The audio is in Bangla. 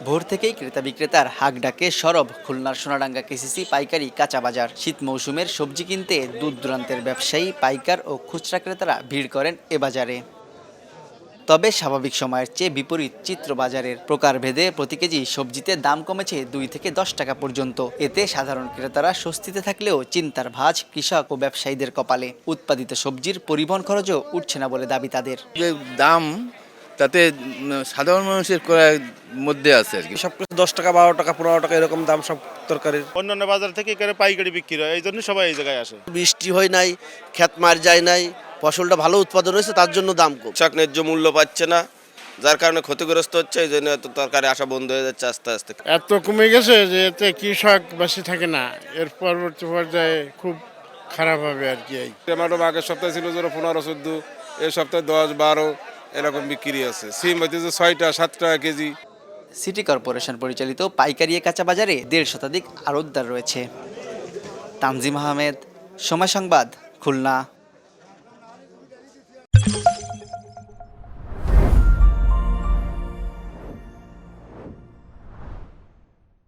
ভোর থেকেই ক্রেতা বিক্রেতার হাঁক ডাকে সরব খুলনার সোনাডাঙ্গা কেসিসি পাইকারি কাঁচা বাজার। শীত মৌসুমের সবজি কিনতে দূর দূরান্তের ব্যবসায়ী, পাইকার ও খুচরা ক্রেতারা ভিড় করেন এ বাজারে। তবে স্বাভাবিক সময়ের চেয়ে বিপরীত চিত্র বাজারের। প্রকারভেদে প্রতি কেজি সবজিতে দাম কমেছে ২ থেকে ১০ টাকা পর্যন্ত। এতে সাধারণ ক্রেতারা স্বস্তিতে থাকলেও চিন্তার ভাঁজ কৃষক ও ব্যবসায়ীদের কপালে। উৎপাদিত সবজির পরিবহন খরচও উঠছে না বলে দাবি তাদের। যে দাম তাতে সাধারণ মানুষের ক্রয়ের মধ্যে আছে আর কি। সবকিছু 10 টাকা, 12 টাকা, 15 টাকা এরকম দাম সব তরকারির। অন্যান্য বাজার থেকে এখানে পাইকারি বিক্রি হয়, এই জন্য সবাই এই জায়গায় আসে। বৃষ্টি হয় নাই, ক্ষেত মার যায় নাই, ফসলটা ভালো উৎপাদন হয়েছে, তার জন্য দাম কম। কৃষক ন্যায্য মূল্য পাচ্ছে না, যার কারণে ক্ষতিগ্রস্ত হচ্ছে। এই জন্য এত তরকারি আসা বন্ধ হয়ে যাচ্ছে আস্তে আস্তে। এত কমে গেছে যে এতে কৃষক বেশি থাকে না, এর পরবর্তী পর্যায়ে খুব খারাপ হবে আর কি। টমেটো আগের সপ্তাহে ছিল 15-14, এই সপ্তাহে 10-12 এরকম বিক্রি আছে। সিম হইতেছে 6-7 টাকা কেজি। সিটি কর্পোরেশন পরিচালিত পাইকারি কাঁচা বাজারে ১.৫ শতাধিক আড়তদার রয়েছে। তানজিম আহমেদ, সময় সংবাদ, খুলনা।